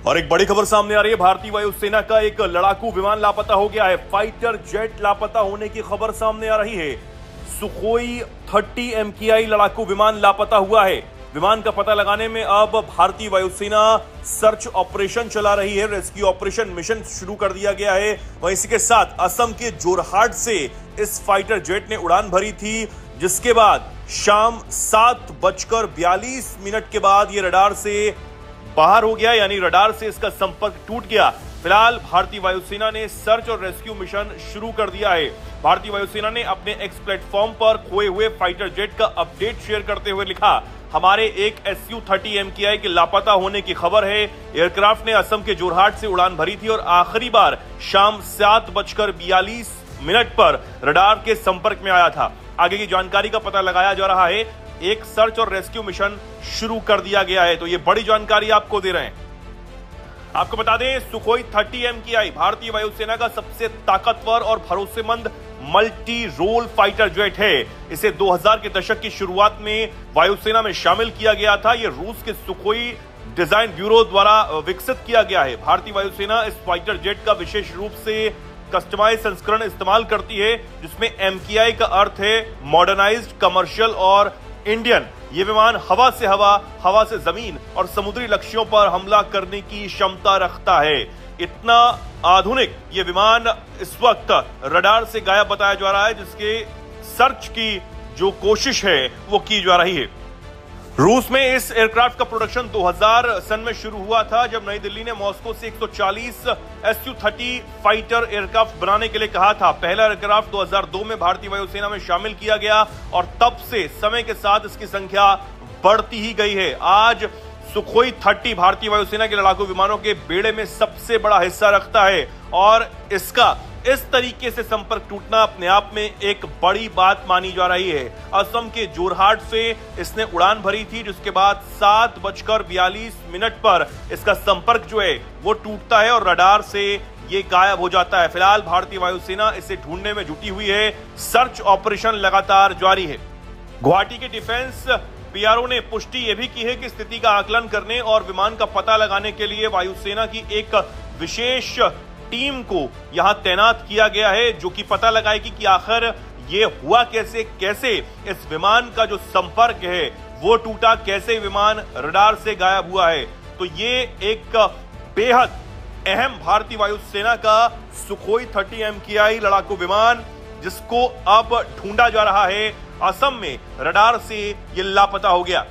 और एक बड़ी खबर सामने आ रही है। भारतीय वायुसेना का एक लड़ाकू विमान लापता हो गया है। फाइटर जेट लापता होने की खबर सामने आ रही है। सुखोई 30 MKI लड़ाकू विमान लापता हुआ है। विमान का पता लगाने में अब भारतीय वायुसेना सर्च ऑपरेशन चला रही है। रेस्क्यू ऑपरेशन मिशन शुरू कर दिया गया है। वहीं इसी के साथ असम के जोरहाट से इस फाइटर जेट ने उड़ान भरी थी, जिसके बाद शाम 7:42 के बाद यह रडार से बाहर हो गया, यानी रडार से इसका संपर्क टूट गया। फिलहाल भारतीय वायुसेना ने सर्च और रेस्क्यू मिशन शुरू कर दिया है। भारतीय वायुसेना ने अपने एक्स प्लेटफॉर्म पर खोए हुए फाइटर जेट का अपडेट शेयर करते हुए लिखा, हमारे एक Su-30 MKI के लापता होने की खबर है। एयरक्राफ्ट ने असम के जोरहाट से उड़ान भरी थी और आखिरी बार शाम 7:42 पर रडार के संपर्क में आया था। आगे की जानकारी का पता लगाया जा रहा है। एक सर्च और रेस्क्यू मिशन शुरू कर दिया गया है। तो ये बड़ी जानकारी आपको दे रहे हैं। आपको बता दें, सुखोई 30 MKI भारतीय वायुसेना का सबसे ताकतवर और भरोसेमंद मल्टी रोल फाइटर जेट है। इसे 2000 के दशक की शुरुआत में वायुसेना में शामिल किया गया था। यह रूस के सुखोई डिजाइन ब्यूरो द्वारा विकसित किया गया है। भारतीय वायुसेना इस फाइटर जेट का विशेष रूप से कस्टमाइज संस्करण इस्तेमाल करती है, जिसमें MKI का अर्थ है मॉडर्नाइज्ड, कमर्शियल और इंडियन। ये विमान हवा से हवा, हवा से जमीन और समुद्री लक्ष्यों पर हमला करने की क्षमता रखता है। इतना आधुनिक ये विमान इस वक्त रडार से गायब बताया जा रहा है, जिसके सर्च की जो कोशिश है वो की जा रही है। रूस में इस एयरक्राफ्ट का प्रोडक्शन 2000 सन में शुरू हुआ था, जब नई दिल्ली ने मॉस्को से 140 Su-30 फाइटर एयरक्राफ्ट बनाने के लिए कहा था। पहला एयरक्राफ्ट 2002 में भारतीय वायुसेना में शामिल किया गया और तब से समय के साथ इसकी संख्या बढ़ती ही गई है। आज सुखोई 30 भारतीय वायुसेना के लड़ाकू विमानों के बेड़े में सबसे बड़ा हिस्सा रखता है और इसका इस तरीके से संपर्क टूटना अपने आप में एक बड़ी बात मानी जा रही है। असम के जोरहाट से इसने उड़ान भरी थी, जिसके बाद 7:42 पर इसका संपर्क जो है वो टूटता है और रडार से ये गायब हो जाता है। फिलहाल भारतीय वायुसेना इसे ढूंढने में जुटी हुई है। सर्च ऑपरेशन लगातार जारी है। गुवाहाटी के डिफेंस PRO ने पुष्टि यह भी की है कि स्थिति का आकलन करने और विमान का पता लगाने के लिए वायुसेना की एक विशेष टीम को यहां तैनात किया गया है, जो कि पता लगाएगी कि आखिर ये हुआ कैसे इस विमान का जो संपर्क है वो टूटा, कैसे विमान रडार से गायब हुआ है। तो ये एक बेहद अहम भारतीय वायुसेना का सुखोई 30 MKI लड़ाकू विमान, जिसको अब ढूंढा जा रहा है। असम में रडार से ये लापता हो गया।